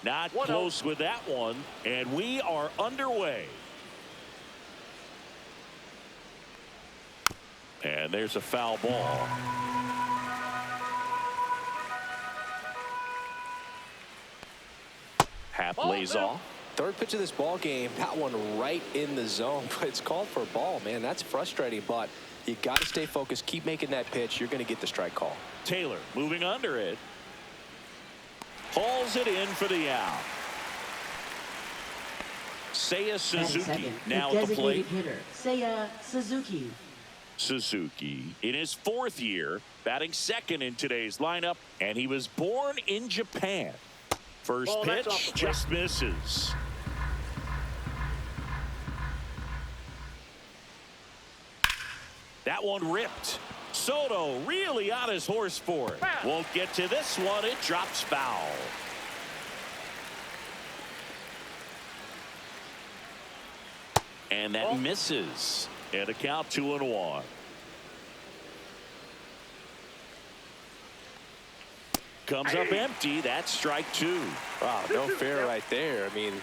Not close with that one, and we are underway. And there's a foul ball. Half lays off. Third pitch of this ball game, that one right in the zone, but it's called for a ball, man. That's frustrating, but you got to stay focused. Keep making that pitch. You're going to get the strike call. Taylor moving under it. Hauls it in for the out. Seiya Suzuki now at the plate. Hitter, Seiya Suzuki. Suzuki in his 4th year, batting second in today's lineup, and he was born in Japan. First pitch just misses. That one ripped. Soto really on his horse for it. Won't get to this one. It drops foul. And that misses. And a count 2-1. Comes up empty. That's strike 2. Wow, no fair right there. I mean,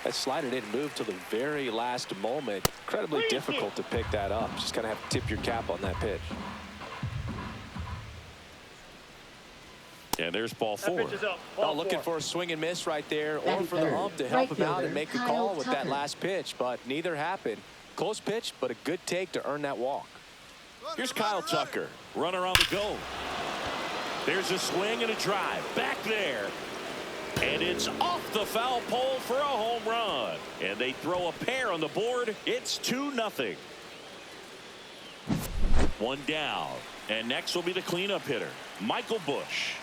that slider didn't move till the very last moment. Incredibly difficult to pick that up. Just kind of have to tip your cap on that pitch. And there's ball 4. Looking for a swing and miss right there, or for the ump to help him out and make a call with that last pitch, but neither happened. Close pitch, but a good take to earn that walk. Here's Kyle Tucker. Runner on the go. There's a swing and a drive. Back there. And it's off the foul pole for a home run. And they throw a pair on the board. It's 2-0. One down. And next will be the cleanup hitter, Michael Busch.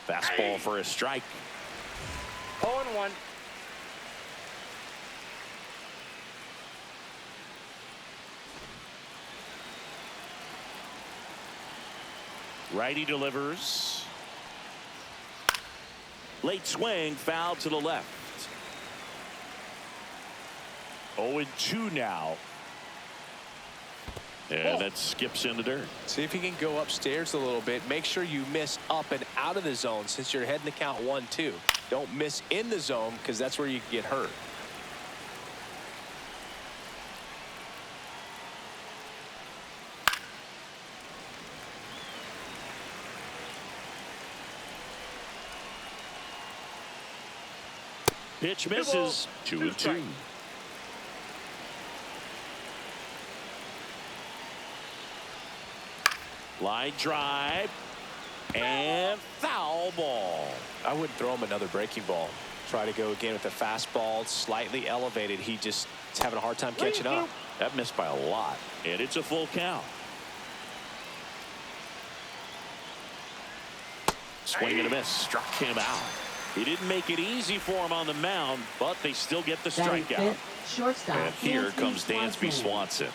Fastball for a strike. 0-1. Righty delivers. Late swing, foul to the left. 0-2 now. And that skips in the dirt. See if you can go upstairs a little bit. Make sure you miss up and out of the zone since you're heading to count 1-2. Don't miss in the zone because that's where you can get hurt. Pitch misses. 2-2. Line drive and foul ball. I wouldn't throw him another breaking ball. Try to go again with the fastball, slightly elevated. He just is having a hard time catching up. That missed by a lot, and it's a full count. Swing and a miss, struck him out. He didn't make it easy for him on the mound, but they still get the strikeout. Shortstop. And here comes Dansby Swanson.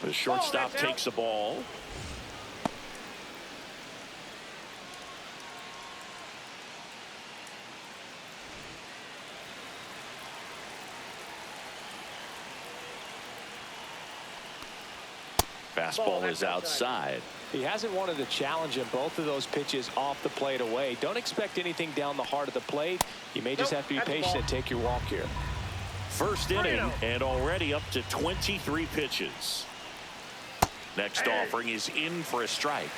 The shortstop takes the ball. Fastball is outside. He hasn't wanted to challenge him. Both of those pitches off the plate away. Don't expect anything down the heart of the plate. You may just have to be patient and take your walk here. First inning and already up to 23 pitches. Next offering is in for a strike.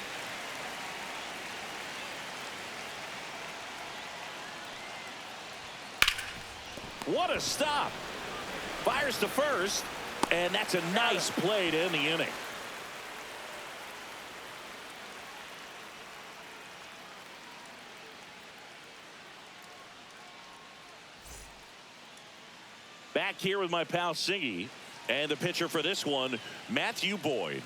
What a stop. Fires to first, and that's a nice play to end the inning. Back here with my pal Singy, and the pitcher for this one, Matthew Boyd.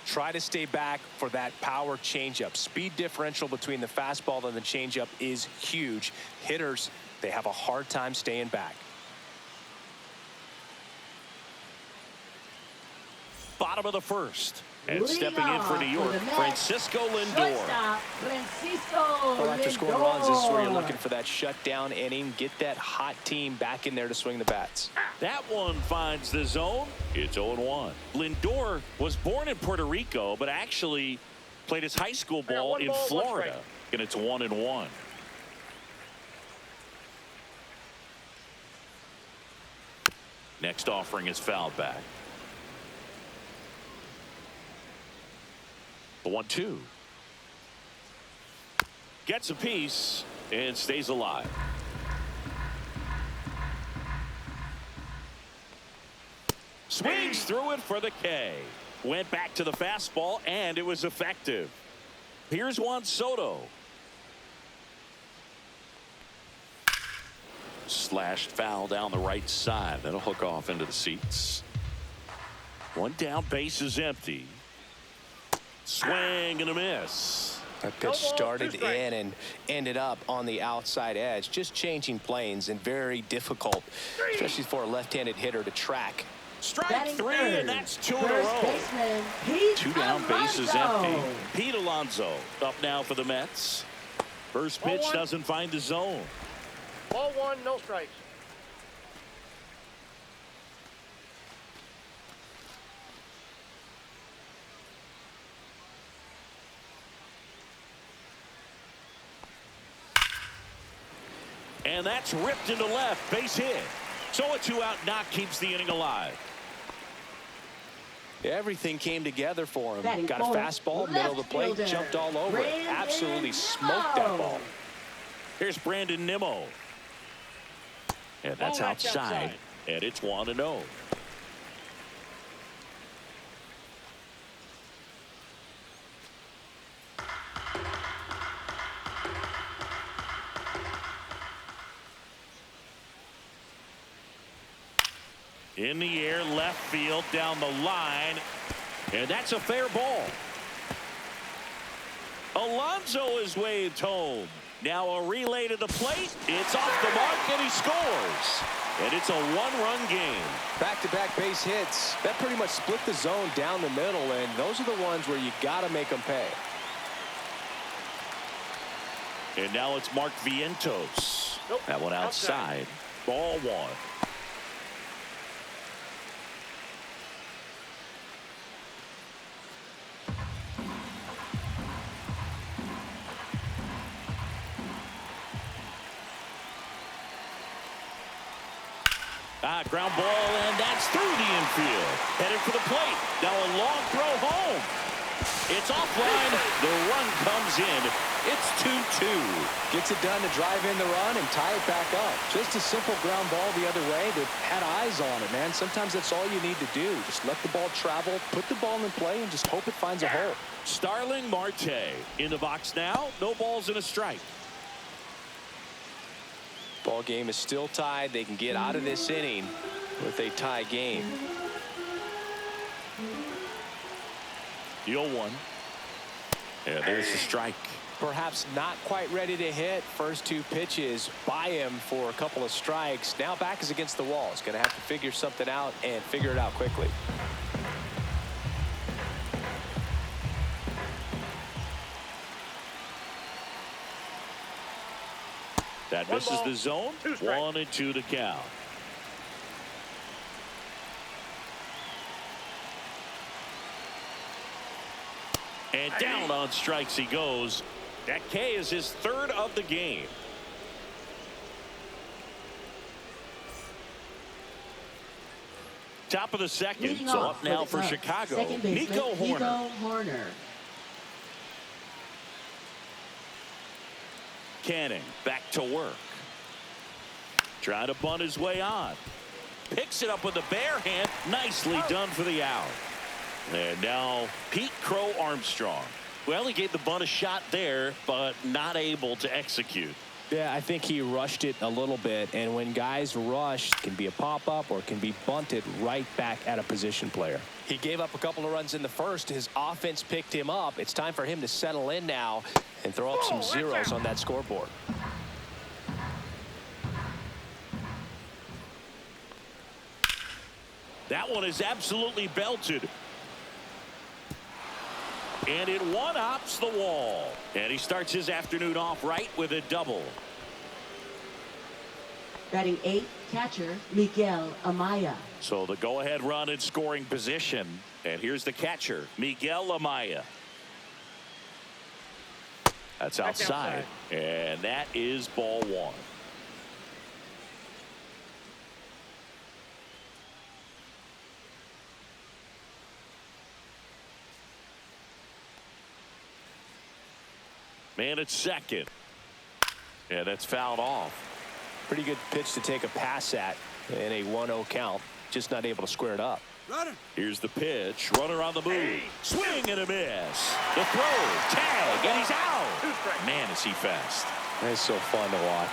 Try to stay back for that power changeup. Speed differential between the fastball and the changeup is huge. Hitters, they have a hard time staying back. Bottom of the first. And Leading stepping in for off New for York, the Mets, Francisco Lindor. Shortstop, Francisco Well, after scoring runs, this is where you're Lindor. looking for that shutdown inning. Get that hot team back in there to swing the bats. That one finds the zone. It's 0-1. Lindor was born in Puerto Rico, but actually played his high school ball in Florida. And it's 1-1. Next offering is fouled back. The 1-2. Gets a piece and stays alive. Swings through it for the K. Went back to the fastball and it was effective. Here's Juan Soto. Slashed foul down the right side. That'll hook off into the seats. One down, base is empty. Swing and a miss. That pitch started in and ended up on the outside edge. Just changing planes and very difficult, especially for a left-handed hitter to track. Strike Batting three, third, and that's two in a first row. baseman, Pete Two down, bases Alonso. empty. Pete Alonso up now for the Mets. First pitch 1-1. doesn't find the zone. Ball one, no strikes. And that's ripped into left. Base hit. So a two-out knock keeps the inning alive. Everything came together for him. Batting Got a fourth, fastball, middle of the plate, left fielder, jumped all over it. Brandon Absolutely smoked that Nimmo. ball. Here's Brandon Nimmo. And that's Oh, that's outside. outside. And it's 1-0. In the air, left field, down the line. And that's a fair ball. Alonso is waved home. Now a relay to the plate. It's off the mark, and he scores. And it's a one-run game. Back-to-back base hits. That pretty much split the zone down the middle, and those are the ones where you got to make them pay. And now it's Mark Vientos. Nope. That one outside. Ball one. Ground ball, and that's through the infield. Headed for the plate. Now a long throw home. It's offline. The run comes in. It's 2-2. Gets it done to drive in the run and tie it back up. Just a simple ground ball the other way that had eyes on it, man. Sometimes that's all you need to do. Just let the ball travel, put the ball in play, and just hope it finds a hole. Starling Marte in the box now. No balls and a strike. Ball game is still tied. They can get out of this inning with a tie game. The 0-1. Yeah, there's the strike. Perhaps not quite ready to hit. First two pitches by him for a couple of strikes. Now back is against the wall. He's going to have to figure something out and figure it out quickly. That One misses ball, the zone. 2 strikes. 1-2 to count. And down on strikes he goes. That K is his third of the game. Top of the second. Leading So off up now the for Cubs, Chicago. second baseman, Nico Horner. Horner. Canning back to work. Trying to bunt his way on. Picks it up with the bare hand. Nicely done for the out. And now Pete Crow Armstrong. Well, he gave the bunt a shot there, but not able to execute. Yeah, I think he rushed it a little bit, and when guys rush, it can be a pop-up or it can be bunted right back at a position player. He gave up a couple of runs in the first. His offense picked him up. It's time for him to settle in now and throw up some zeros on that scoreboard. That one is absolutely belted. And it one-hops the wall. And he starts his afternoon off right with a double. Batting 8th, catcher Miguel Amaya. So the go-ahead run in scoring position. And here's the catcher, Miguel Amaya. That's outside. And that is ball 1. Man at second. And that's fouled off. Pretty good pitch to take a pass at in a 1-0 count. Just not able to square it up. Here's the pitch. Runner on the move. Swing and a miss. The throw. Tag. And he's out. Man, is he fast. It's so fun to watch.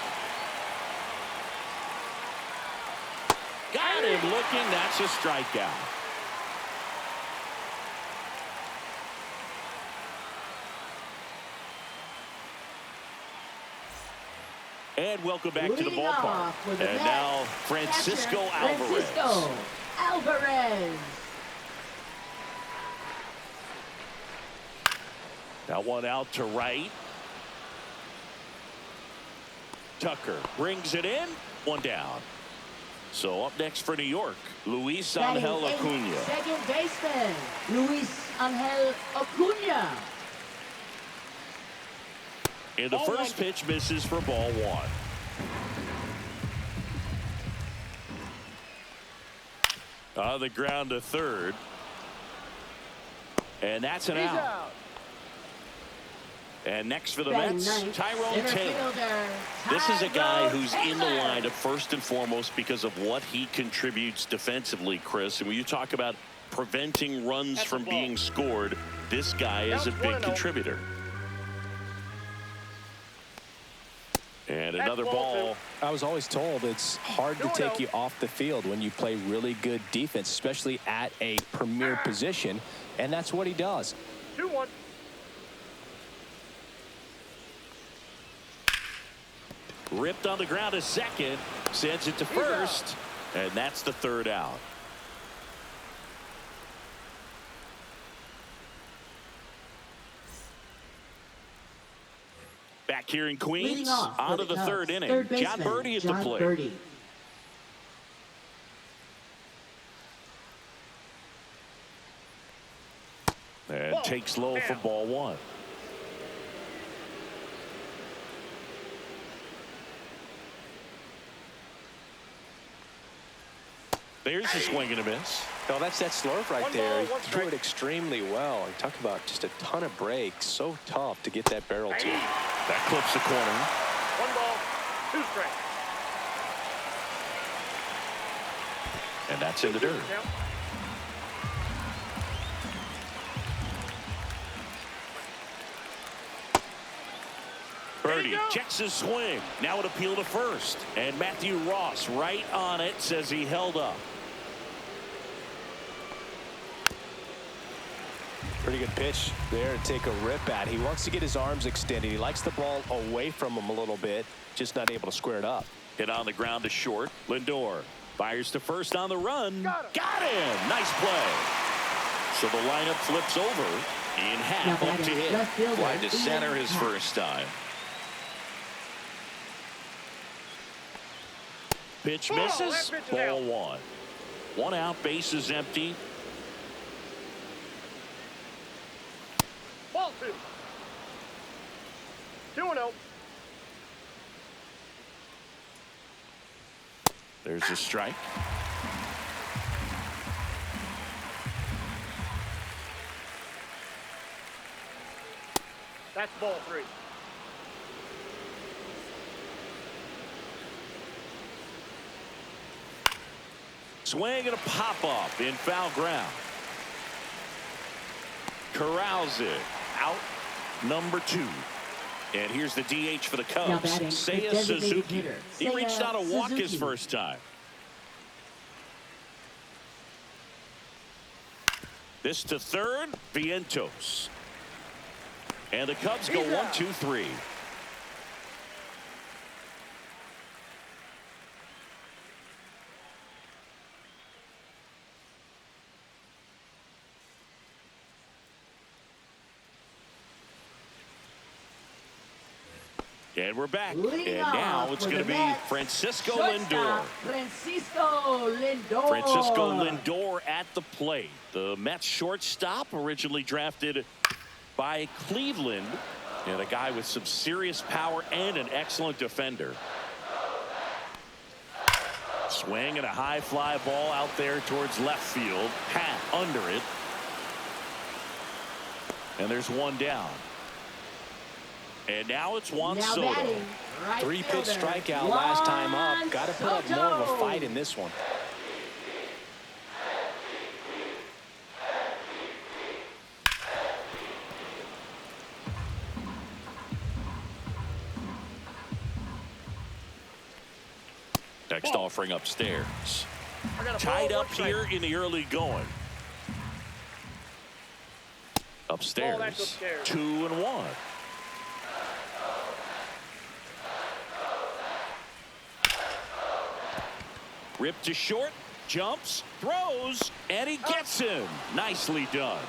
Got him looking. That's a strikeout. And welcome back to the ballpark. And now Francisco Alvarez. Francisco Alvarez. That one out to right. Tucker brings it in. One down. So up next for New York, Luis Angel Acuna. Second baseman, Luis Angel Acuna. And the first pitch misses for ball 1. On the ground to third. And that's an out. And next for the Mets, Tyrone Taylor. This is a guy who's in the lineup first and foremost because of what he contributes defensively, Chris. And when you talk about preventing runs from being scored, this guy is a big contributor. And another ball. I was always told it's hard to take you off the field when you play really good defense, especially at a premier position. And that's what he does. 2-1. Ripped on the ground to second. Sends it to first. And that's the third out. Back here in Queens, on to the third inning. John Birdie at the plate. And takes low for ball 1. There's a swing and a miss. No, that's that slurve right there. He threw it extremely well. And talk about just a ton of breaks. So tough to get that barrel to. That clips the corner. 1 ball, 2 strikes. And that's in the dirt. Birdie checks his swing. Now an appeal to first. And Matthew Ross right on it, says he held up. Pretty good pitch there to take a rip at. He wants to get his arms extended. He likes the ball away from him a little bit, just not able to square it up. Hit on the ground to short. Lindor fires to first on the run. Got him. Nice play. So the lineup flips over in half up to hit. Wide to center his first time. Pitch misses. Ball 1. 1 out. Base is empty. Ball 2. 2-0. There's a strike. That's ball 3. Swing and a pop-up in foul ground. Corrals it. Out number 2. And here's the DH for the Cubs, Seiya Suzuki. He reached out a walk his first time. This to third, Vientos. And the Cubs go 1-2-3. And we're back. Leading And now off it's for going to the be Mets, Francisco shortstop, Lindor. Francisco Lindor. Francisco Lindor at the plate. The Mets shortstop, originally drafted by Cleveland, and a guy with some serious power and an excellent defender. Swing and a high fly ball out there towards left field. Hat under it. And there's one down. And now it's Juan Now Soto. batting, right 3-pitch fielder, strikeout last time up. Juan Got to put up more of a Soto. fight in this one. Next offering upstairs. I got a Tied ball, up one strike. here in the early going. Upstairs. Ball, that's upstairs. 2-1. Ripped to short, jumps, throws, and he gets him. Nicely done.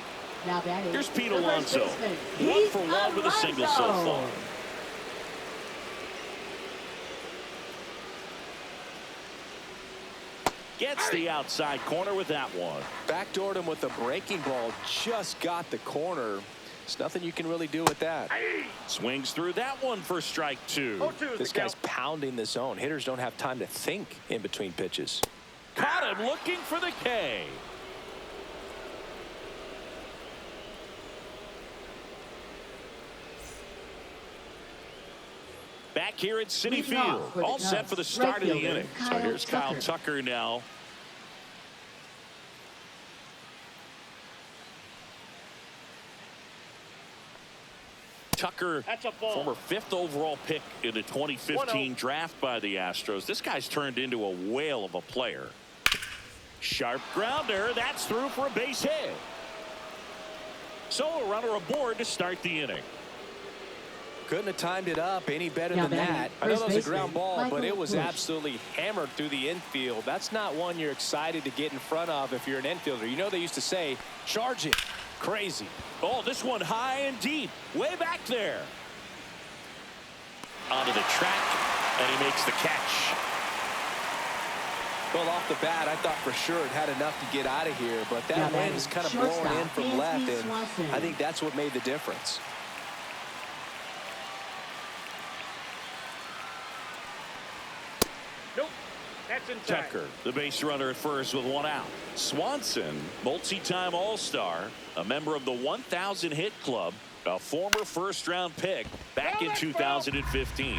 Now batting, Here's Pete the first Alonso. baseman, 1 Pete for 1 with a single so Alonso. far. Gets the outside corner with that one. Backdoored him with a breaking ball. Just got the corner. There's nothing you can really do with that. Swings through that one for strike 2. 0-2 is This the guy's count. pounding the zone. Hitters don't have time to think in between pitches. Caught him looking for the K. Back here at Citi Leading Field. off for the All set Cubs, for the start right of the fielder, inning. So Kyle here's Kyle Tucker. Tucker now. Tucker, That's a ball. former 5th overall pick in the 2015 1-0. draft by the Astros. This guy's turned into a whale of a player. Sharp grounder. That's through for a base hit. So a runner aboard to start the inning. Couldn't have timed it up any better Now than batting, that. I know first that was a ground baseman, ball, but Michael it was Bush. absolutely hammered through the infield. That's not one you're excited to get in front of if you're an infielder. You know they used to say, charge it. Crazy. Oh, this one high and deep. Way back there. Onto the track, and he makes the catch. Well, off the bat, I thought for sure it had enough to get out of here, but that Now wind batting, is kind of shortstop, blowing in from Dansby left, and Swanson. I think that's what made the difference. Nope. That's inside. Tucker, the base runner at first with one out. Swanson, multi-time All-Star, a member of the 1,000 hit club, a former first-round pick back Well, in that's 2015.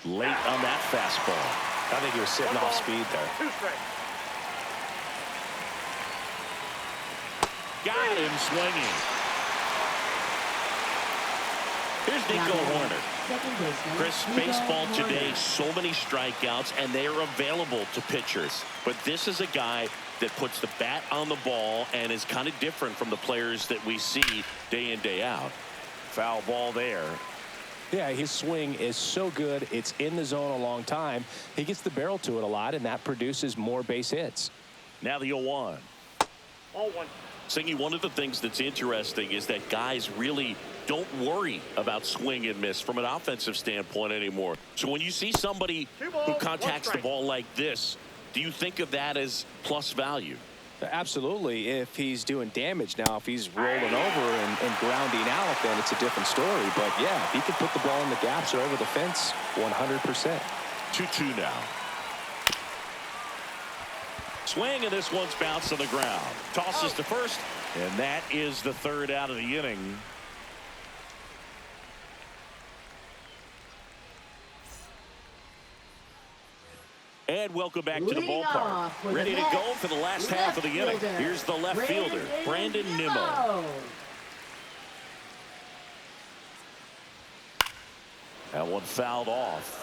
Late on that fastball. I think he was sitting One off ball, speed there. 2 strikes. Got him swinging. Here's Nico Now Horner. second baseman, Chris, Nico baseball Horner. today, so many strikeouts, and they are available to pitchers. But this is a guy that puts the bat on the ball and is kind of different from the players that we see day in, day out. Foul ball there. Yeah, his swing is so good. It's in the zone a long time. He gets the barrel to it a lot, and that produces more base hits. Now the 0-1. All 1. Singy, one of the things that's interesting is that guys really don't worry about swing and miss from an offensive standpoint anymore. So when you see somebody 2 balls, who 1 contacts the strike. ball like this, do you think of that as plus value? Absolutely, if he's doing damage. Now, if he's rolling over and grounding out, then it's a different story. But, yeah, if he can put the ball in the gaps or over the fence, 100%. 2-2 now. Swing, and this one's bounced on the ground. Tosses to first, and that is the 3rd out of the inning. And welcome back to the Leading ballpark. off with Ready the to go Mets, for the last half of the inning. fielder, Here's the left fielder, Brandon Nimmo. That one fouled off.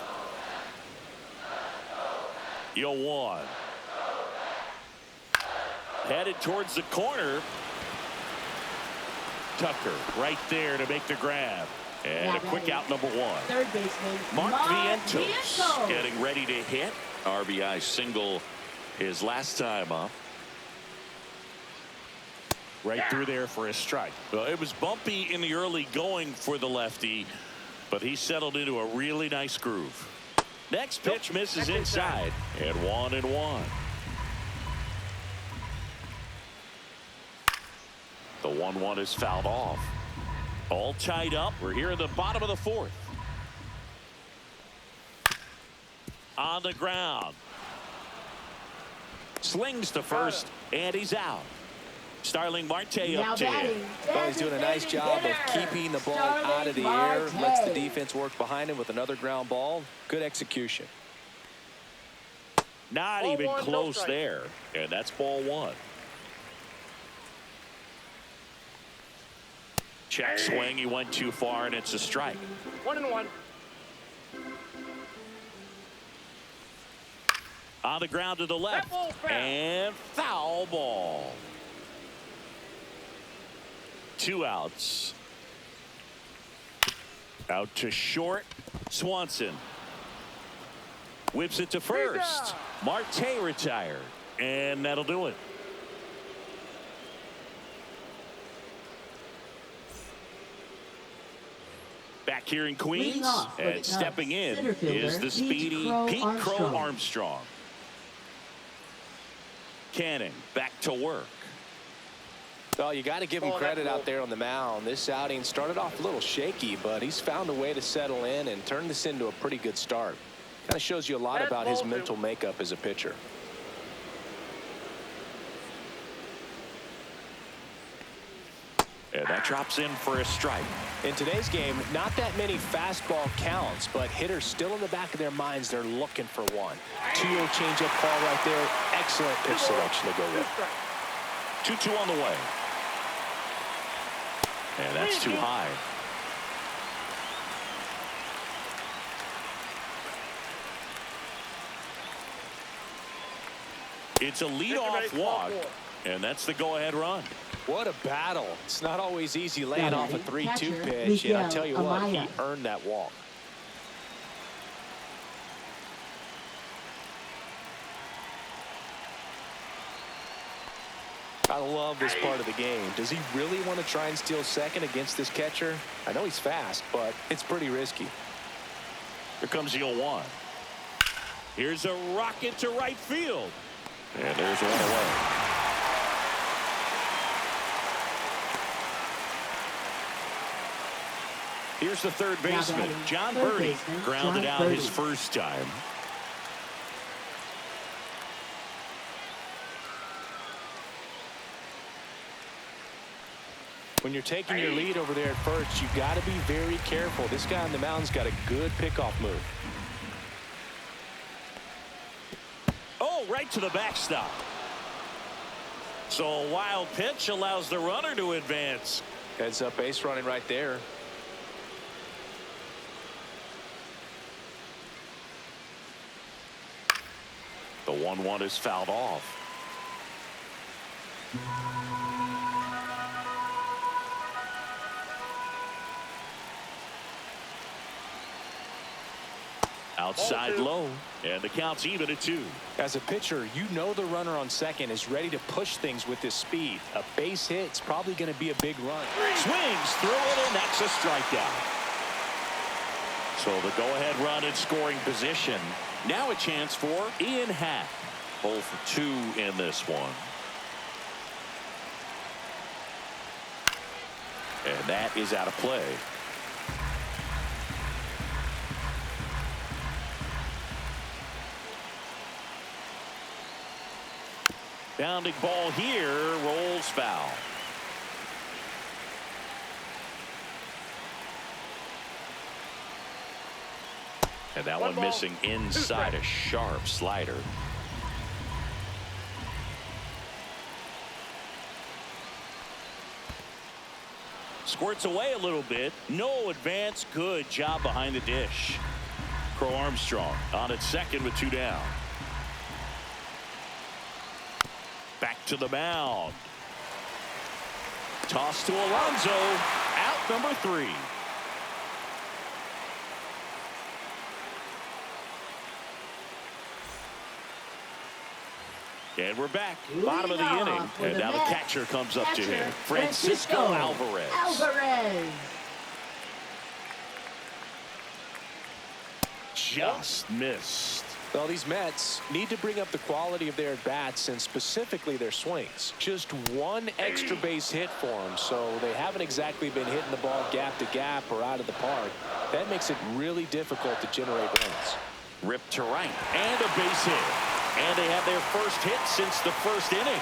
0-1. Headed towards the corner. Tucker right there to make the grab. And a quick out, number 1. Third baseman, Mark Vientos Vientos. getting ready to hit. RBI single his last time up. Right through there for a strike. Well, it was bumpy in the early going for the lefty, but he settled into a really nice groove. Next pitch misses inside, and 1-1. The 1-1 is fouled off. All tied up. We're here in the bottom of the fourth. On the ground. Slings to first, and he's out. Starling Marte Now up to batting, him. Well, he's doing a nice job of keeping the ball out of the air. Starling Lets the Marte. defense work behind him with another ground ball. Good execution. Not Ball even one, no close strike. there. And that's ball one. Check swing. He went too far, and it's a strike. 1-1. On the ground to the left. That ball's foul. And foul ball. 2 outs. Out to short. Swanson. Whips it to first. Marte retired. And that'll do it. Back here in Queens, Leading off for the and Cubs, stepping in center fielder, is the speedy Pete Crow Armstrong. Armstrong. Cannon back to work. Well, you got to give him credit out there on the mound. This outing started off a little shaky, but he's found a way to settle in and turn this into a pretty good start. Kind of shows you a lot about his mental makeup as a pitcher. And that drops in for a strike. In today's game, not that many fastball counts, but hitters still in the back of their minds, they're looking for one. 2-0 changeup call right there. Excellent pitch selection to go with. 2-2 on the way. And that's too high. It's a leadoff walk, and that's the go-ahead run. What a battle. It's not always easy laying off a 3-2 Catcher, pitch, and I Miguel tell you what, he Amaya. earned that walk. I love this part of the game. Does he really want to try and steal second against this catcher? I know he's fast, but it's pretty risky. Here comes the 0-1. Here's a rocket to right field. And there's one away. Here's the third baseman, batting, John third Birdie, baseman, grounded John out Birdie. his first time. When you're taking your lead over there at first, you got to be very careful. This guy on the mound's got a good pickoff move. Oh, right to the backstop. So a wild pitch allows the runner to advance. Heads up base running right there. The 1-1 is fouled off. Outside low, and the count's even at 2. As a pitcher, you know the runner on second is ready to push things with his speed. A base hit's probably going to be a big run. Swings through it, and that's a strikeout. So the go-ahead run in scoring position. Now a chance for Ian Hack. 0 for 2 in this one. And that is out of play. Bounding ball here, rolls foul. And that one missing inside a sharp slider. Squirts away a little bit. No advance. Good job behind the dish. Crow Armstrong on at second with 2 down. Back to the mound. Toss to Alonso. Out number 3. And we're back. Bottom of the Leading inning. off for And the now the Mets, catcher comes up to catcher, him. Francisco Alvarez. Alvarez. Just missed. Well, these Mets need to bring up the quality of their at-bats and specifically their swings. Just one extra base hit for them, so they haven't exactly been hitting the ball gap to gap or out of the park. That makes it really difficult to generate runs. Ripped to right. And a base hit. And they have their first hit since the first inning.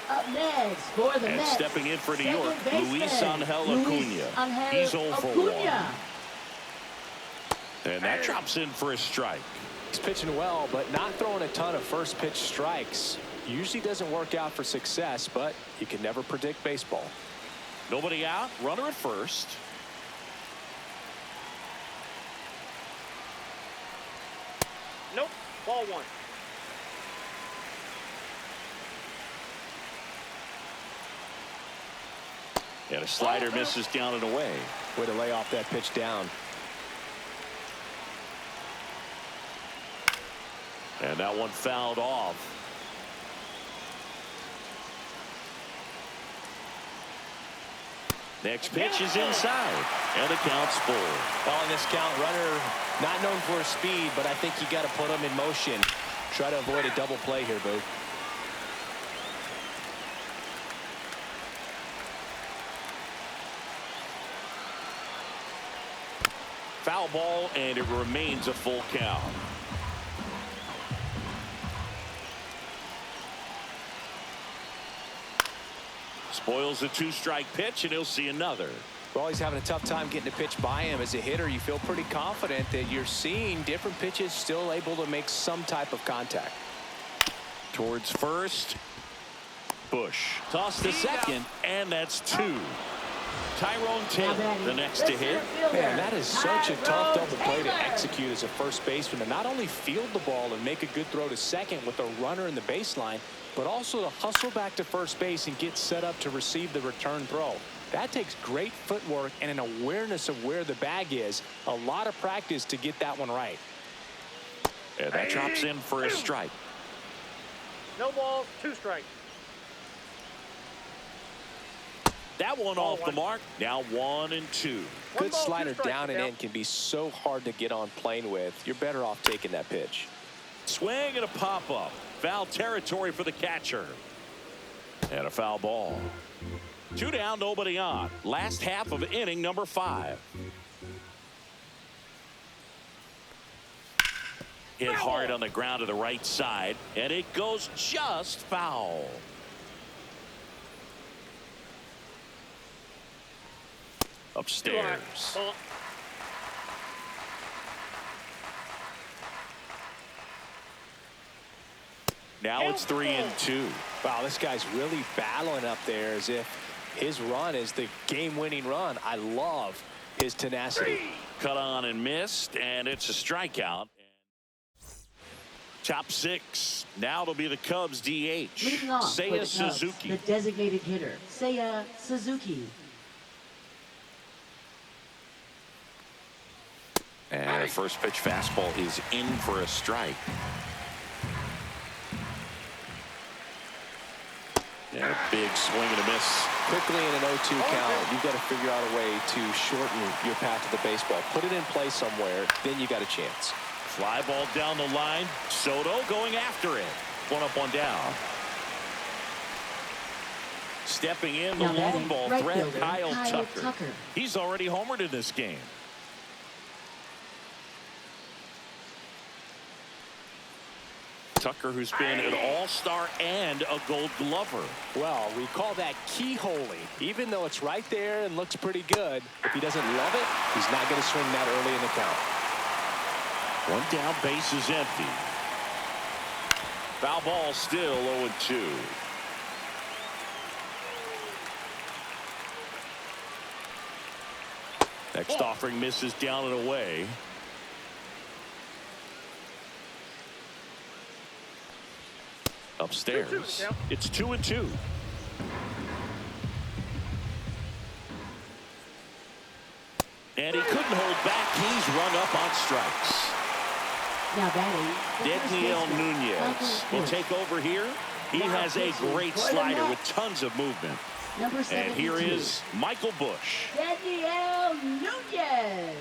Up next for the And Mets, stepping in for New second York, baseman, Luis Angel Acuna. He's 0 for 1. And that drops in for a strike. He's pitching well, but not throwing a ton of first pitch strikes. Usually doesn't work out for success, but you can never predict baseball. Nobody out. Runner at first. Nope. Ball 1. And a slider misses down and away. Way to lay off that pitch down. And that one fouled off. Next pitch is inside. And the count's full. Well, in this count, runner not known for his speed, but I think you got to put him in motion. Try to avoid a double play here, Boo. Foul ball, and it remains a full count. Spoils a 2-strike pitch, and he'll see another. Well, he's having a tough time getting a pitch by him. As a hitter, you feel pretty confident that you're seeing different pitches still able to make some type of contact. Towards first. Bush. Toss to second, and that's 2. Tyrone Taylor, the next to hit. Man, that is such a tough double play to execute as a first baseman, to not only field the ball and make a good throw to second with a runner in the baseline, but also to hustle back to first base and get set up to receive the return throw. That takes great footwork and an awareness of where the bag is. A lot of practice to get that one right. And that drops in for a strike. No balls, 2 strikes. That one off the mark. Now 1 and 2. Good ball, 2 slider strikes, down and in can be so hard to get on plane with. You're better off taking that pitch. Swing and a pop-up. Foul territory for the catcher. And a foul ball. 2 down, nobody on. Last half of inning number 5. Hit hard on the ground to the right side, and it goes just foul. Upstairs. Ball. Now it's 3 and 2. Wow, this guy's really battling up there as if his run is the game-winning run. I love his tenacity. Cut on and missed, and it's a strikeout. Top 6. Now it'll be the Cubs DH. Leading off for the Seiya Cubs, Suzuki. the designated hitter, Seiya Suzuki. And the first pitch fastball is in for a strike. And a big swing and a miss. Quickly in an 0-2 count, you've got to figure out a way to shorten your path to the baseball. Put it in play somewhere, then you got a chance. Fly ball down the line. Soto going after it. 1 up, 1 down. Stepping in, the Now long batting, ball right threat, fielder, Kyle Kyle Tucker. Tucker. He's already homered in this game. Tucker, who's been an all-star and a gold glover. Well, we call that keyholing. Even though it's right there and looks pretty good, if he doesn't love it, he's not going to swing that early in the count. 1 down, base is empty. Foul ball, still 0-2. Next offering misses down and away. Upstairs. It's 2 and 2. And he couldn't hold back. He's rung up on strikes. Now batting, the first Daniel baseman, Nunez Michael will Bush. take over here. He Now has a pitching great for the slider with Mets, tons of movement. number And 72, here is Michael Bush. Daniel Nunez.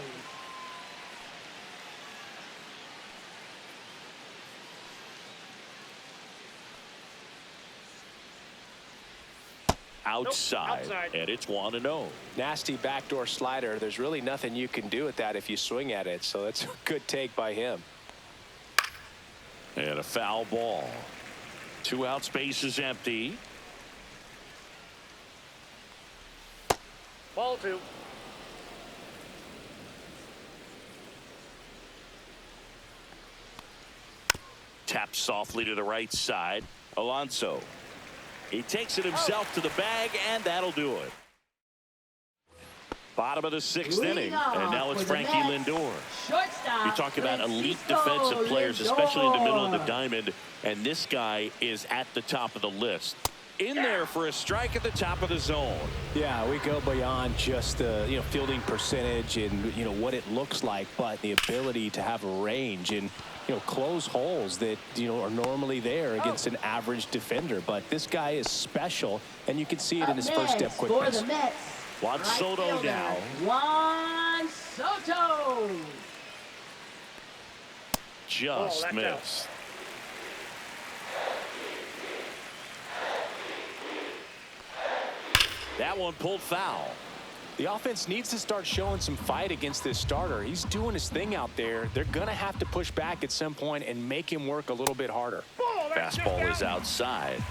Outside, and it's 1-0. Nasty backdoor slider. There's really nothing you can do with that if you swing at it. So that's a good take by him. And a foul ball. 2 out, space is empty. Ball 2. Tapped softly to the right side. Alonso. He takes it himself to the bag, and that'll do it. Bottom of the 6th inning, and now it's Frankie Lindor. Shortstop. You talk about elite Francisco defensive players, Lindor. especially in the middle of the diamond, and this guy is at the top of the list. In there for a strike at the top of the zone. Yeah, we go beyond just the fielding percentage and what it looks like, but the ability to have a range and close holes that are normally there against an average defender. But this guy is special, and you can see it in his first step quickness. For the Mets, Juan right Soto fielder, now. Juan Soto. Just that's missed. That one pulled foul. The offense needs to start showing some fight against this starter. He's doing his thing out there. They're going to have to push back at some point and make him work a little bit harder. Fastball is outside.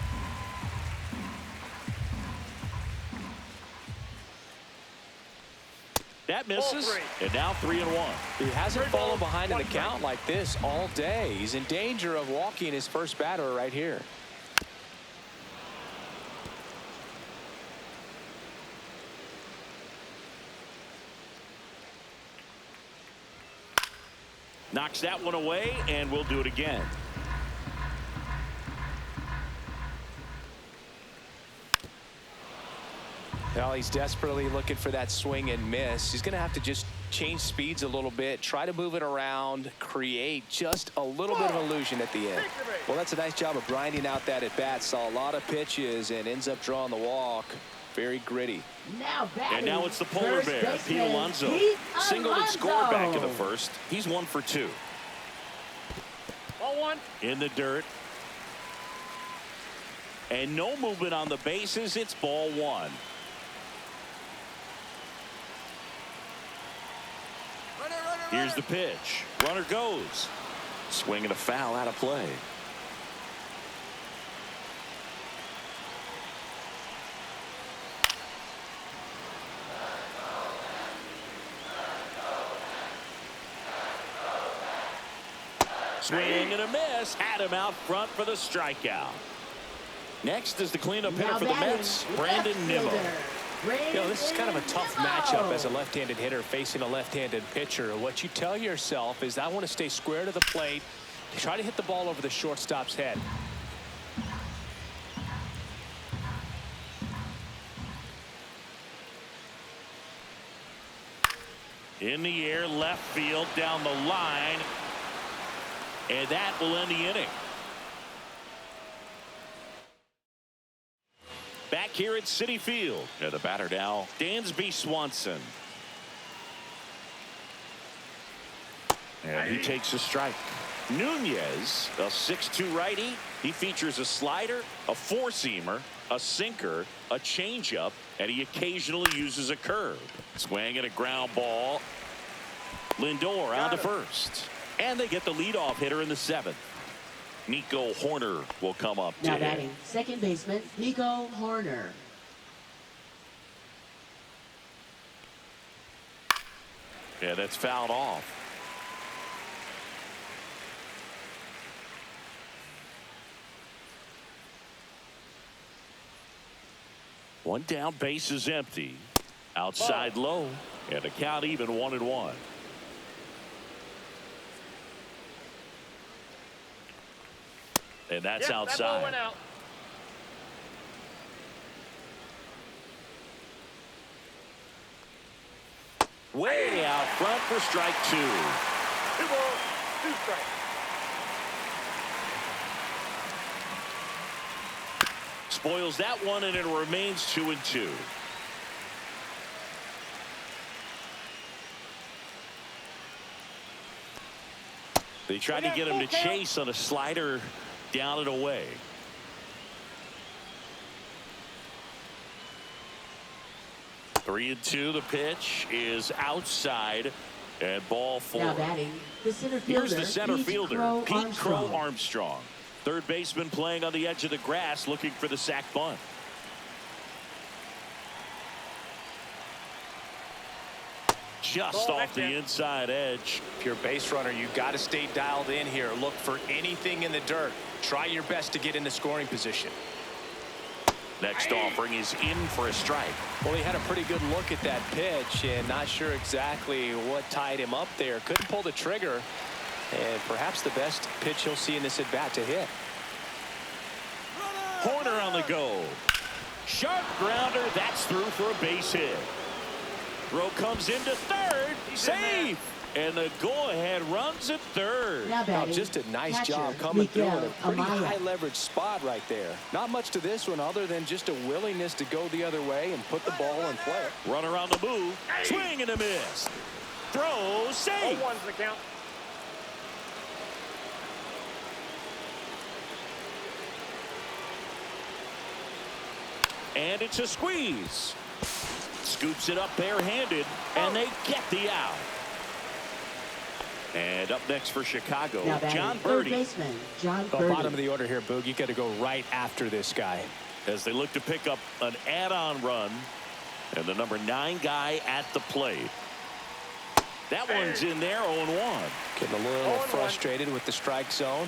That misses, and now 3-1. He hasn't fallen behind in the count like this all day. He's in danger of walking his first batter right here. Knocks that one away, and we'll do it again. Well, he's desperately looking for that swing and miss. He's going to have to just change speeds a little bit, try to move it around, create just a little bit of illusion at the end. Well, that's a nice job of grinding out that at bat. Saw a lot of pitches and ends up drawing the walk. Very gritty. Now batting, And now it's the polar first bear, baseman, Pete Alonso. Pete Singled and scored back in the Alonso. first. He's 1 for 2. Ball 1. In the dirt. And no movement on the bases. It's ball 1. Here's the pitch. Runner goes. Swing and a foul out of play. Swing and a miss. Had him out front for the strikeout. Next is the cleanup hitter Now for the batting, Mets, Brandon Nimmo. This is kind of a tough matchup as a left-handed hitter facing a left-handed pitcher. What you tell yourself is, I want to stay square to the plate, try to hit the ball over the shortstop's head. In the air, left field, down the line. And that will end the inning. Back here at Citi Field. And the batter now, Dansby Swanson. And he takes a strike. Nunez, a 6'2" righty. He features a slider, a four-seamer, a sinker, a changeup, and he occasionally uses a curve. Swing and a ground ball. Lindor on to first. And they get the leadoff hitter in the 7th. Nico Horner will come up to Now hit. batting, second baseman, Nico Horner. Yeah, that's fouled off. One down, base is empty. Outside low, and the count even 1-1. And that's outside. That ball went out. Way out front for strike 2. 2 balls, 2 strikes. Spoils that one, and it remains 2-2. They tried to get him to chase on a slider down and away. 3-2. The pitch is outside, and ball 4. Now batting, the center fielder. Here's the center fielder, Pete Armstrong. Crow Armstrong. Third baseman playing on the edge of the grass, looking for the sac bunt. Just off the inside edge. If you're a base runner, you've got to stay dialed in here. Look for anything in the dirt. Try your best to get into scoring position. Next offering is in for a strike. Well, he had a pretty good look at that pitch and not sure exactly what tied him up there. Couldn't pull the trigger, and perhaps the best pitch he'll see in this at bat to hit. Corner on the go. Sharp grounder. That's through for a base hit. Throw comes into third. Safe. And the go-ahead runs at third. Now Now, just a nice job coming through in a pretty high leverage spot right there. Not much to this one other than just a willingness to go the other way and put the ball in play. Runner on the move. Swing and a miss. Throw safe. 0-1's the count. And it's a squeeze. Scoops it up barehanded, and they get the out. And up next for Chicago, Now John third Birdie. baseman, John The Birdie. bottom of the order here, Boog. You got to go right after this guy. As they look to pick up an add-on run, and the number 9 guy at the plate. That one's in there, 0-1. Getting a little 0-1. frustrated with the strike zone.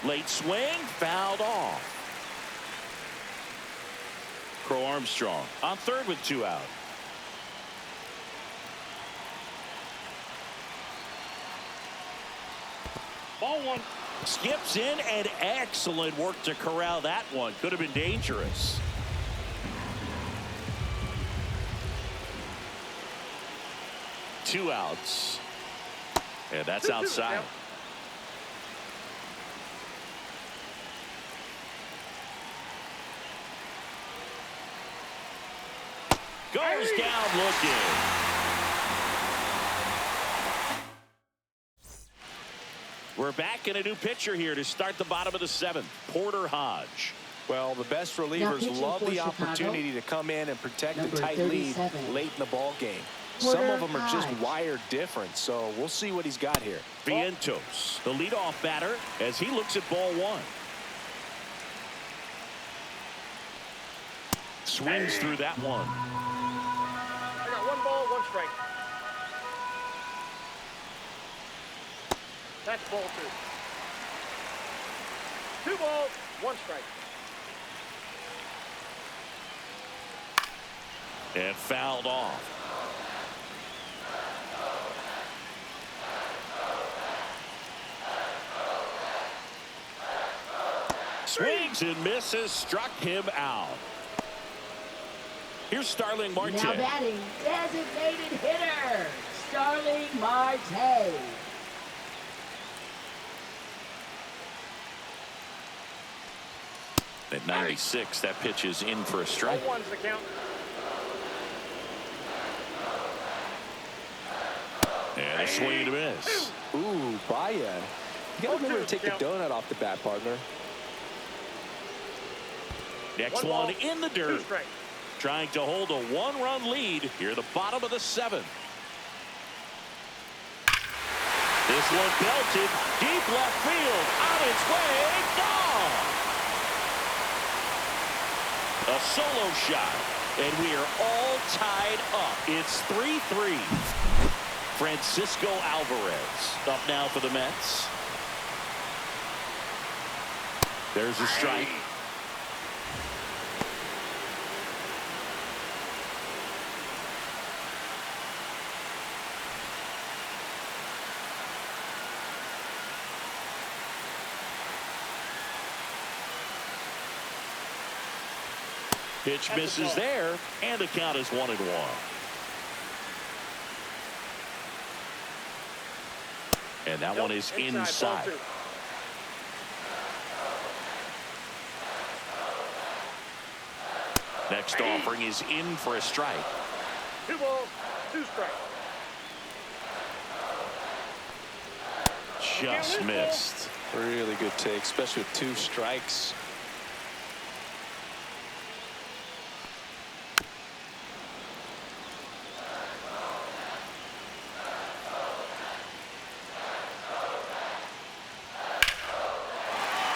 Late swing, fouled off. Crow Armstrong on third with 2 out. Ball 1. Skips in, and excellent work to corral that one. Could have been dangerous. Two outs. And that's 2-2, outside. yeah. Goes down looking. We're back in a new pitcher here to start the bottom of the 7th. Porter Hodge. Well, the best Now relievers pitching love for the Chicago, opportunity to come in and protect a number tight lead 37. late in the ball game. Porter Some of them are just Hodge. wired different, so we'll see what he's got here. Vientos, the leadoff batter, as he looks at ball 1. Swings through that one. I got 1 ball, 1 strike. That's ball 2. 2 balls, 1 strike. And fouled off. Swings and misses, struck him out. Here's Starling Marte. Now batting, designated hitter, Starling Marte. At 96, that pitch is in for a strike. 0-1's the count. And a swing and a miss. Ooh, Baya. You got to remember to take the Count. donut off the bat, partner. Next 1 ball, one in the 2 dirt. strikes. Trying to hold a 1-run lead here, the bottom of the 7th. This one belted deep left field, on its way, gone. A solo shot, and we are all tied up. It's 3-3. Francisco Alvarez up now for the Mets. There's a strike. Pitch misses there, and the count is 1-1. And that one is inside. Ball 2. next offering is in for a strike. 2 balls, 2 strikes. Just missed. Really good take, especially with 2 strikes.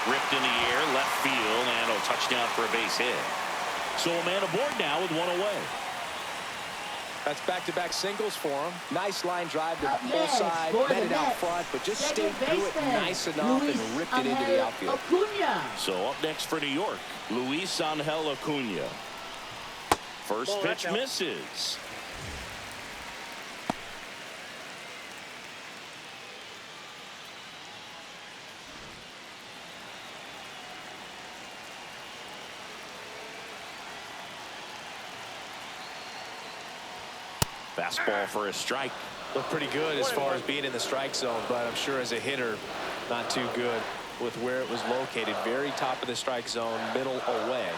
Ripped in the air, left field, and a touchdown for a base hit. So a man aboard now with 1 away. That's back-to-back singles for him. Nice line drive to the pull Yes, side, for the met it out Mets. front, but just Second stayed through it baseman, nice enough Luis and ripped it into the Angel outfield. Acuna. So up next for New York, Luis Angel Acuna. First Ball, pitch that's out. misses. Fastball for a strike. Looked pretty good as far as being in the strike zone, but I'm sure as a hitter, not too good with where it was located. Very top of the strike zone, middle away.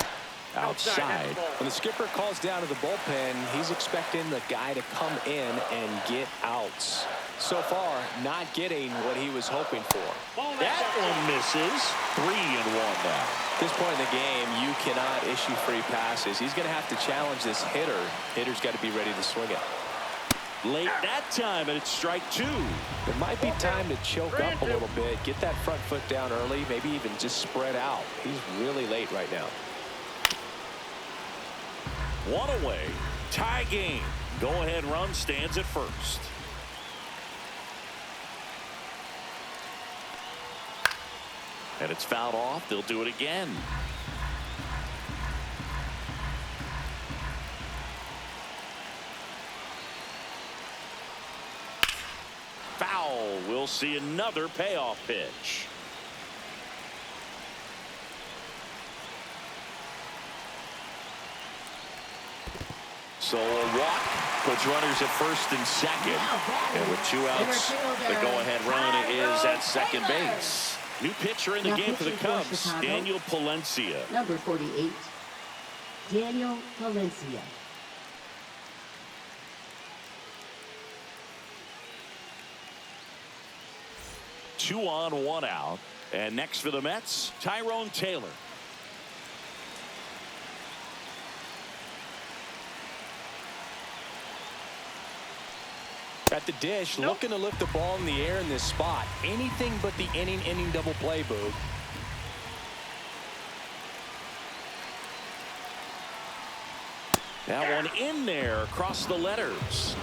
Outside. When the skipper calls down to the bullpen, he's expecting the guy to come in and get outs. So far, not getting what he was hoping for. That one misses. 3-1 now. At this point in the game, you cannot issue free passes. He's going to have to challenge this hitter. Hitter's got to be ready to swing it. Late that time, and it's strike 2. It might be time to choke up a little bit, get that front foot down early, maybe even just spread out. He's really late right now. 1 away. Tie game. Go-ahead run stands at first. And it's fouled off. They'll do it again. Foul. We'll see another payoff pitch. So a walk puts runners at first and second. And with 2 outs, the go-ahead run is at second base. New pitcher in the game for the Cubs, Daniel Palencia. Number 48, Daniel Palencia. Two on, 1 out. And next for the Mets, Tyrone Taylor. At the dish, looking to lift the ball in the air in this spot. Anything but the inning double play, Boog. That one in there across the letters.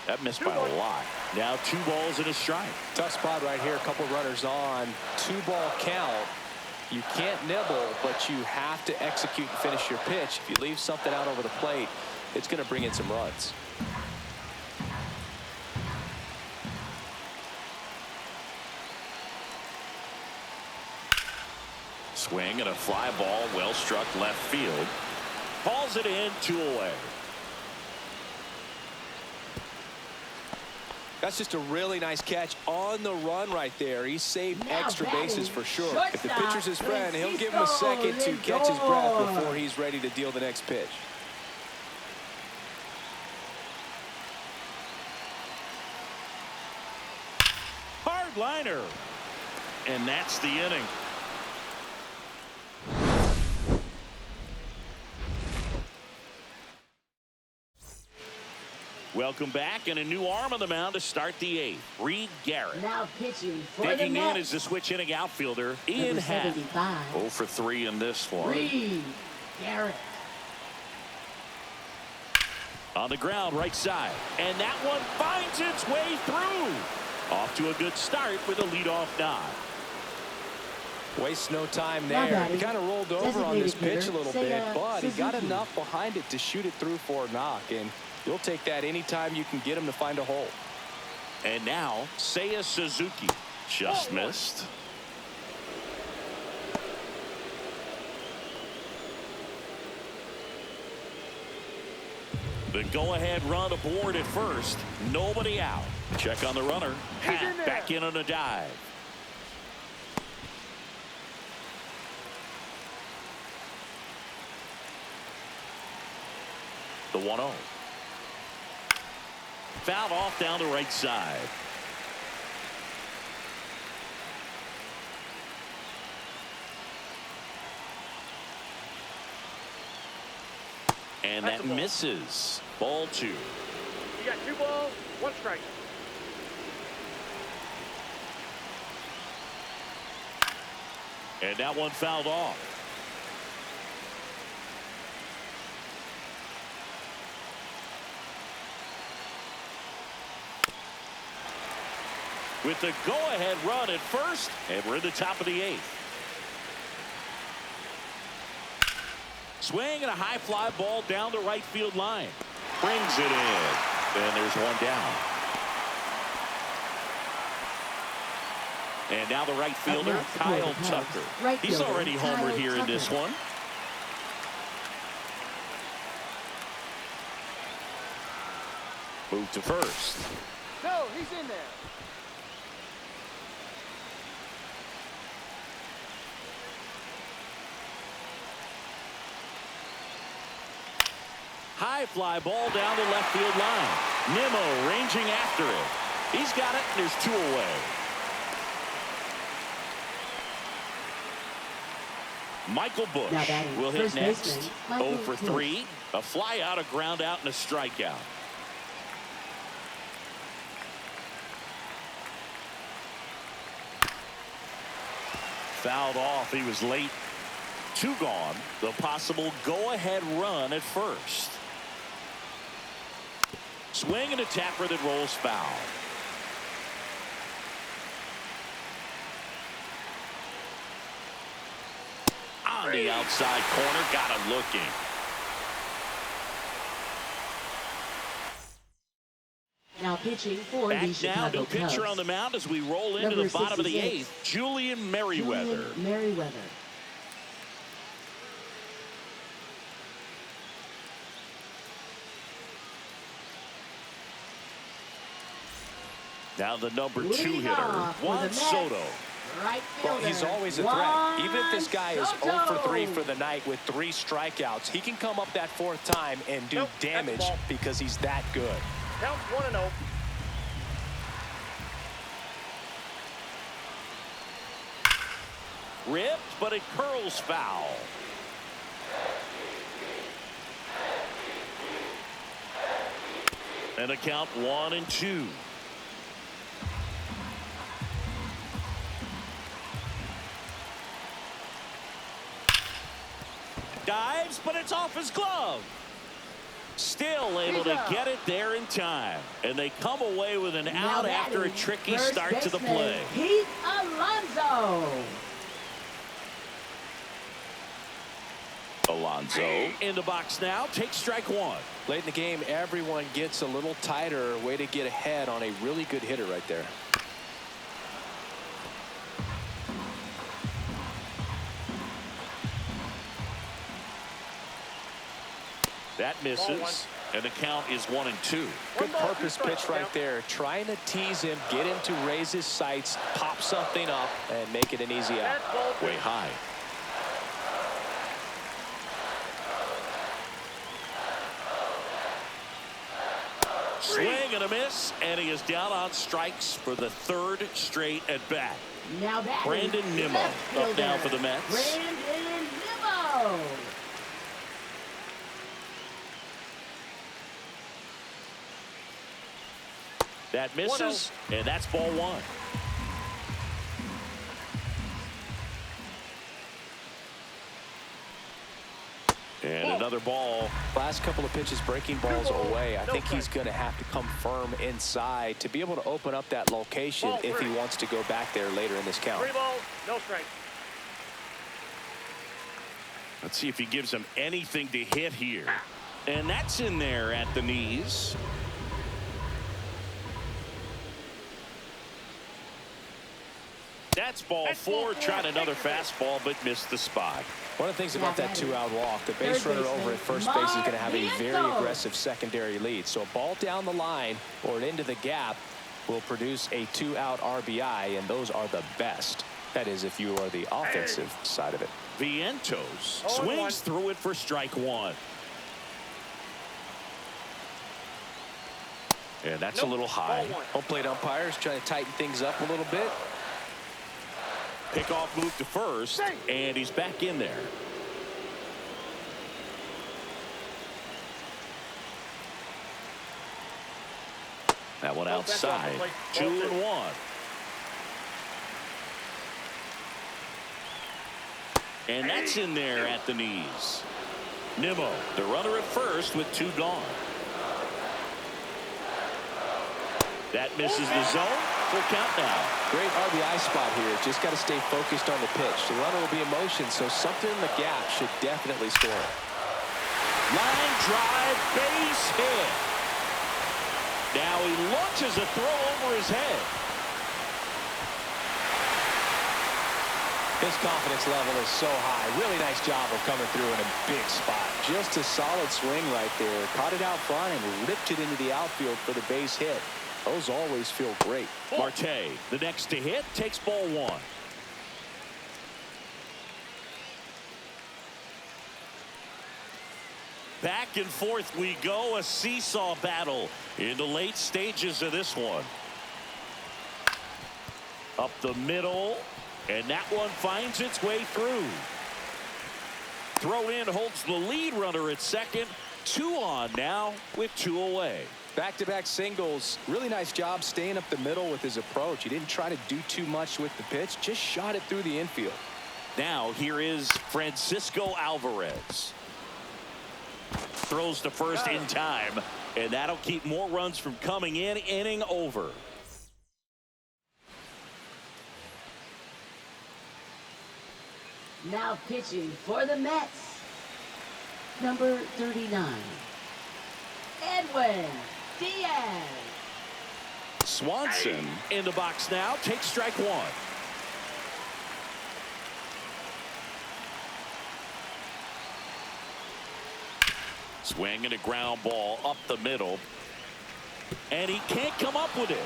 That missed by a lot. Now 2 balls and a strike. Tough spot right here. A couple runners on. 2-ball count. You can't nibble, but you have to execute and finish your pitch. If you leave something out over the plate, it's going to bring in some runs. Swing and a fly ball, well struck left field. Hauls it in, 2 away. That's just a really nice catch on the run right there. He saved Now extra batting, bases for sure. If the shortstop, pitcher's his friend, he'll give him a second to catch his breath before he's ready to deal the next pitch. Hard liner. And that's the inning. Welcome back, and a new arm on the mound to start the 8th. Reed Garrett. Now pitching for Digging the in Mets. is the switch inning outfielder, Ian Number Happ. 75, 0 for 3 in this one. Reed Garrett. On the ground, right side. And that one finds its way through. Off to a good start with a leadoff nod. Wastes no time Now there. batting, He kind of rolled over on this designated pitch a hitter, little bit, Seiya but he got Suzuki. enough behind it to shoot it through for a knock, and you'll take that anytime you can get him to find a hole. And now, Seiya Suzuki. Just missed. The go-ahead run aboard at first. Nobody out. Check on the runner. Pat back in on a dive. The 1-0. Fouled off down the right side. And that misses. Ball 2. You got 2 balls, 1 strike. And that one fouled off. With the go-ahead run at first, and we're in the top of the 8th. Swing and a high fly ball down the right field line. Brings it in. And there's one down. And now the right fielder, Kyle Tucker. He's already homered here in this one. Move to first. No, he's in there. High fly ball down the left field line. Nimmo ranging after it. He's got it, and there's 2 away. Michael Bush will hit next. 0 for 3. A fly out, a ground out, and a strikeout. Fouled off. He was late. 2 gone. The possible go-ahead run at first. Swing and a tapper that rolls foul. On the outside corner, got him looking. Now pitching for the Back now, Chicago new pitcher Cubs. on the mound as we roll into the bottom of the 8th. Julian Merriweather. Now the number 2 hitter, Juan Soto. Right well, he's always a threat. Even if this guy is 0 for 3 for the night with 3 strikeouts, he can come up that 4th time and do damage because he's that good. Count 1-0. Ripped, but it curls foul. And a count 1-2. Dives, but it's off his glove. Still able to get it there in time. And they come away with an out after a tricky start to the play. Pete Alonso. Alonso in the box now. Takes strike 1. Late in the game, everyone gets a little tighter. Way to get ahead on a really good hitter right there. That misses, and the count is 1-2. Good purpose pitch right there. Trying to tease him, get him to raise his sights, pop something up, and make it an easy out. Way high. Swing and a miss, and he is down on strikes for the 3rd straight at bat. Now Brandon Nimmo up now for the Mets. Brandon Nimmo. That misses, and that's ball 1. And another ball. Last couple of pitches breaking balls away. I think he's going to have to come firm inside to be able to open up that location if he wants to go back there later in this count. 3 balls, no strike. Let's see if he gives him anything to hit here. And that's in there at the knees. That's ball four, trying another fastball, but missed the spot. One of the things about that two-out walk, the base runner over at first base is going to have a very aggressive secondary lead. So a ball down the line or into the gap will produce a two-out RBI, and those are the best. That is, if you are the offensive side of it. Vientos swings through it for strike one. And that's a little high. Home plate umpires trying to tighten things up a little bit. Pickoff move to first, and he's back in there. That one outside. 2-1. And that's in there at the knees. Nimmo, the runner at first with two gone. That misses the zone. Full count now. Great RBI spot here. Just got to stay focused on the pitch. The runner will be in motion, so something in the gap should definitely score. Line drive, base hit. Now he launches a throw over his head. His confidence level is so high. Really nice job of coming through in a big spot. Just a solid swing right there. Caught it out front and ripped it into the outfield for the base hit. Those always feel great. Marte, the next to hit, takes ball one. Back and forth we go, a seesaw battle in the late stages of this one. Up the middle, and that one finds its way through. Throw in holds the lead runner at second. 2 on now with 2 away. Back-to-back singles. Really nice job staying up the middle with his approach. He didn't try to do too much with the pitch, just shot it through the infield. Now here is Francisco Alvarez. Throws to first in time, and that'll keep more runs from coming in. Inning over. Now pitching for the Mets, number 39, Edwin Diaz. Swanson in the box now, takes strike one. Swing and a ground ball up the middle, and he can't come up with it.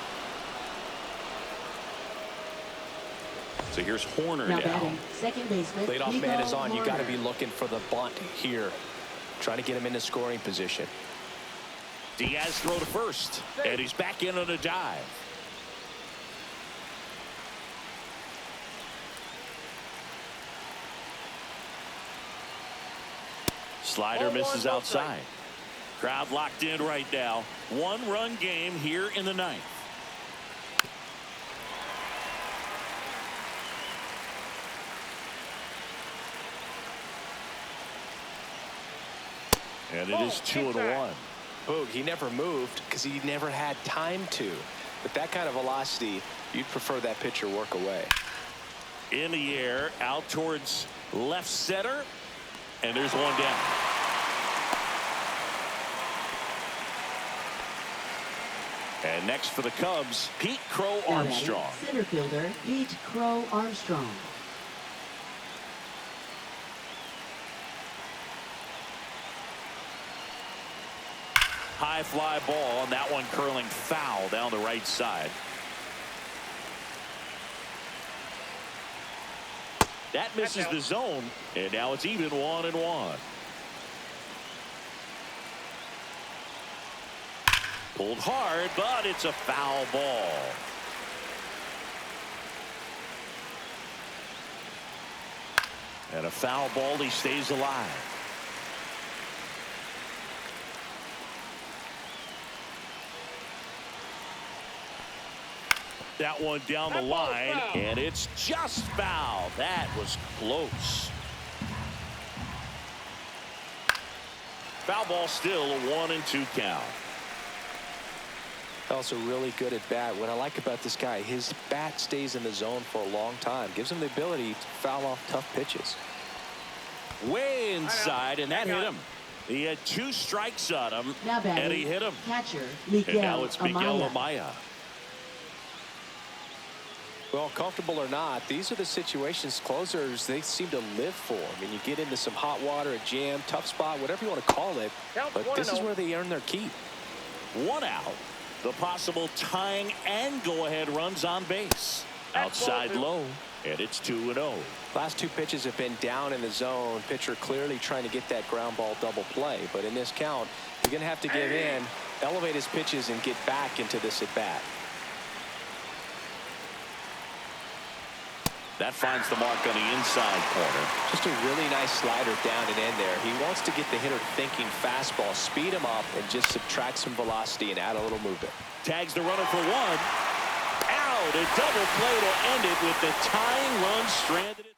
So here's Horner now. Batting, second baseman. Leadoff man is on. You got to be looking for the bunt here. Trying to get him into scoring position. Diaz throw to first, and he's back in on a dive. Slider misses outside. Crowd locked in right now. 1-run game here in the ninth. And it is 2-1. Boog, he never moved because he never had time to. With that kind of velocity, you'd prefer that pitcher work away. In the air, out towards left center, and there's one down. And next for the Cubs, Pete Crow Armstrong. Center fielder Pete Crow Armstrong. High fly ball, and that one curling foul down the right side. That misses the zone, and now it's even 1-1. Pulled hard, but it's a foul ball. And a foul ball, he stays alive. That one down the line, and it's just foul. That was close. Foul ball, still a 1-2 count. Also really good at bat. What I like about this guy, his bat stays in the zone for a long time. Gives him the ability to foul off tough pitches. Way inside, and that hit him. He had 2 strikes on him, and he hit him. Catcher And now it's Miguel Amaya. Well, comfortable or not, these are the situations closers they seem to live for. I mean, you get into some hot water, a jam, tough spot, whatever you want to call it. But this is where they earn their keep. 1 out. The possible tying and go-ahead runs on base. Outside low, and it's 2-0. Last 2 pitches have been down in the zone. Pitcher clearly trying to get that ground ball double play. But in this count, he's going to have to give in, elevate his pitches, and get back into this at-bat. That finds the mark on the inside corner. Just a really nice slider down and in there. He wants to get the hitter thinking fastball, speed him up, and just subtract some velocity and add a little movement. Tags the runner for 1. Out. A double play to end it with the tying run stranded.